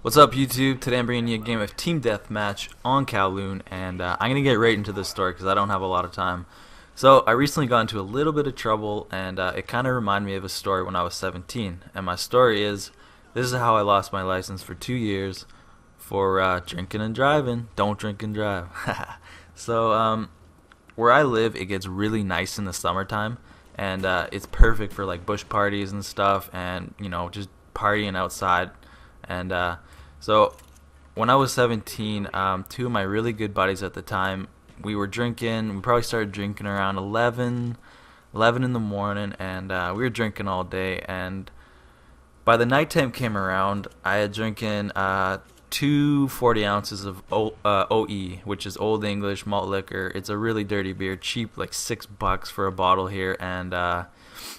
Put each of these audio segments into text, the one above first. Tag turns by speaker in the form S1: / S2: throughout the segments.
S1: What's up, YouTube? Today I'm bringing you a game of Team Deathmatch on Kowloon, and I'm going to get right into this story because I don't have a lot of time. So, I recently got into a little bit of trouble, and it kind of reminded me of a story when I was 17. And my story is, this is how I lost my license for 2 years for drinking and driving. Don't drink and drive. So, where I live, it gets really nice in the summertime, and it's perfect for like bush parties and stuff, and just partying outside. And so when I was 17, two of my really good buddies at the time, we were drinking. We probably started drinking around 11 in the morning, and we were drinking all day. And by the nighttime came around, I had drinking 240 ounces of OE, which is Old English malt liquor. It's a really dirty beer, cheap, like $6 for a bottle here. And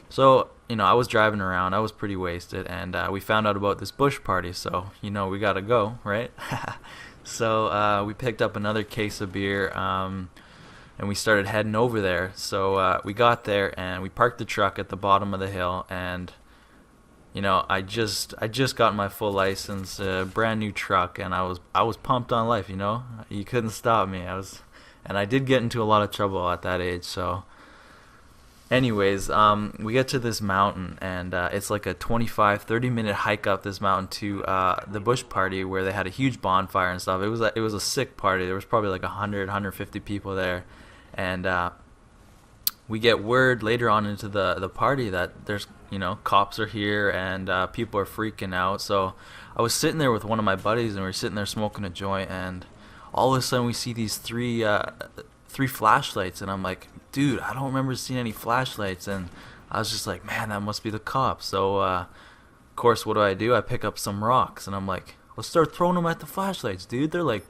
S1: so I was driving around. I was pretty wasted, and we found out about this bush party. So we gotta go, right? So we picked up another case of beer, and we started heading over there. So we got there, and we parked the truck at the bottom of the hill. And I just got my full license, brand new truck, and I was pumped on life. You couldn't stop me. And I did get into a lot of trouble at that age. So. Anyways, we get to this mountain, and it's like a 25-30 minute hike up this mountain to the bush party where they had a huge bonfire and stuff. It was a sick party. There was probably like 150 people there, and we get word later on into the party that there's cops are here, and people are freaking out. So I was sitting there with one of my buddies, and we were sitting there smoking a joint, and all of a sudden we see these three flashlights, and I'm like, dude, I don't remember seeing any flashlights. And I was just like, man, that must be the cops. So of course, what do? I pick up some rocks, and I'm like, let's start throwing them at the flashlights, dude. They're like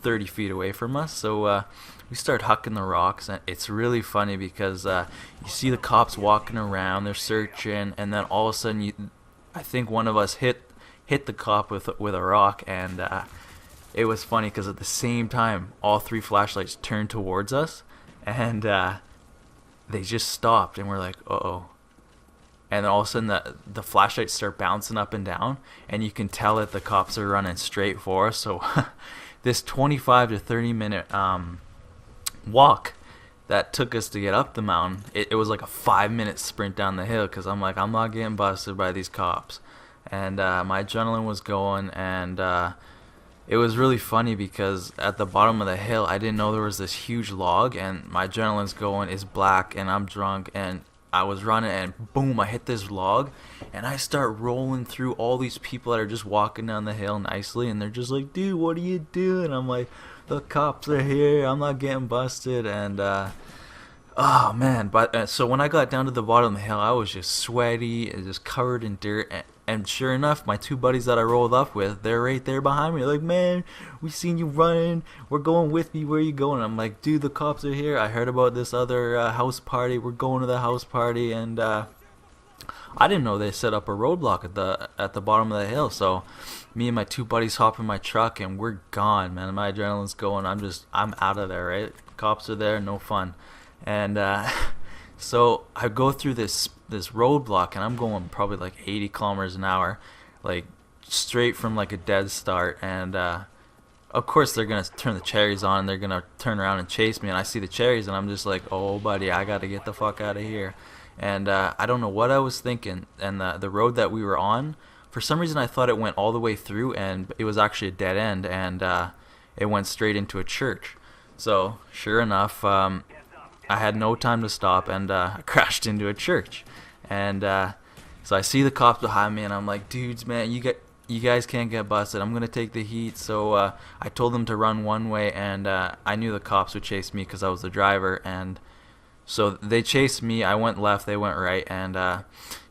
S1: 30 feet away from us. So we start hucking the rocks, and it's really funny because you see the cops walking around, they're searching, and then all of a sudden I think one of us hit the cop with a rock. And it was funny because at the same time, all three flashlights turned towards us, and they just stopped, and we're like, uh-oh. And then all of a sudden, the flashlights start bouncing up and down, and you can tell that the cops are running straight for us. So this 25 to 30 minute walk that took us to get up the mountain, it was like a 5-minute sprint down the hill, because I'm like, I'm not getting busted by these cops. And my adrenaline was going, and it was really funny because at the bottom of the hill, I didn't know there was this huge log, and my adrenaline's going, it's black, and I'm drunk, and I was running, and boom, I hit this log, and I start rolling through all these people that are just walking down the hill nicely, and they're just like, dude, what are you doing? I'm like, the cops are here, I'm not getting busted. And oh man, but so when I got down to the bottom of the hill, I was just sweaty and just covered in dirt. And sure enough, my two buddies that I rolled up with, they're right there behind me. They're like, man, we seen you running. We're going with you. Where you going? I'm like, dude, the cops are here. I heard about this other house party. We're going to the house party. And I didn't know they set up a roadblock at the bottom of the hill. So me and my two buddies hop in my truck, and we're gone, man. My adrenaline's going. I'm out of there, right? Cops are there. No fun. And so I go through this roadblock, and I'm going probably like 80 kilometers an hour, like straight from like a dead start. And of course they're gonna turn the cherries on, and they're gonna turn around and chase me. And I see the cherries, and I'm just like, oh buddy, I gotta get the fuck out of here. And I don't know what I was thinking. And the road that we were on, for some reason I thought it went all the way through, and it was actually a dead end, and it went straight into a church. So sure enough, I had no time to stop, and I crashed into a church. And so I see the cops behind me, and I'm like, dudes, man, you guys can't get busted. I'm gonna take the heat. So I told them to run one way, and I knew the cops would chase me because I was the driver. And so they chased me. I went left, they went right, and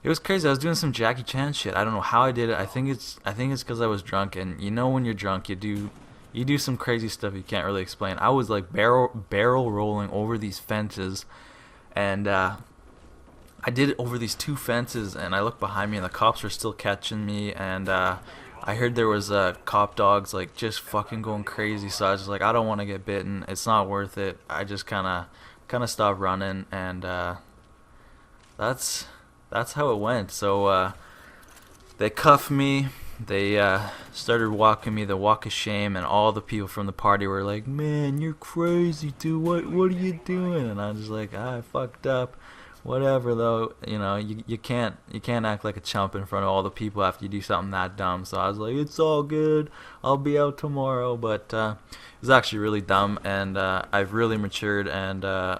S1: it was crazy. I was doing some Jackie Chan shit. I don't know how I did it. I think it's because I was drunk, and when you're drunk, you do some crazy stuff you can't really explain. I was like barrel rolling over these fences, and I did it over these two fences, and I looked behind me, and the cops were still catching me. And I heard there was cop dogs like just fucking going crazy. So I was just like, I don't want to get bitten. It's not worth it. I just kind of stopped running, and that's how it went. So they cuffed me. they started walking me the walk of shame, and all the people from the party were like, "Man, you're crazy, dude. What are you doing?" And I was like, "I fucked up. Whatever, though. You can't act like a chump in front of all the people after you do something that dumb." So I was like, "It's all good. I'll be out tomorrow." But it was actually really dumb, and I've really matured, and I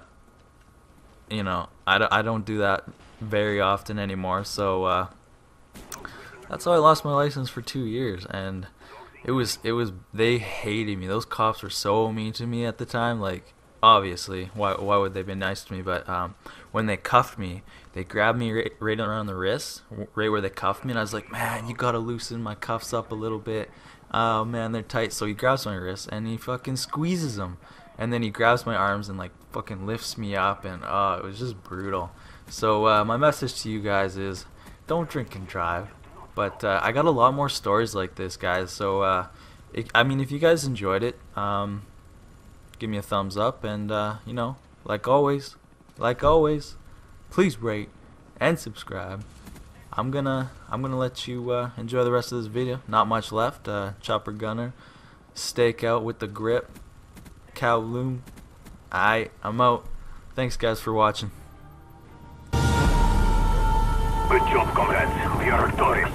S1: don't do that very often anymore. So that's how I lost my license for 2 years, and it was they hated me. Those cops were so mean to me at the time. Like, obviously, why would they be nice to me? But when they cuffed me, they grabbed me right around the wrist, right where they cuffed me, and I was like, "Man, you gotta loosen my cuffs up a little bit. Oh man, they're tight." So he grabs my wrist and he fucking squeezes them, and then he grabs my arms and like fucking lifts me up, and it was just brutal. So my message to you guys is, don't drink and drive. But I got a lot more stories like this, guys. So I mean, if you guys enjoyed it, give me a thumbs up, and like always, please rate and subscribe. I'm gonna let you enjoy the rest of this video. Not much left. Chopper Gunner, stake out with the grip, Kowloon. I'm out. Thanks, guys, for watching.
S2: Good job, comrades. We are victorious.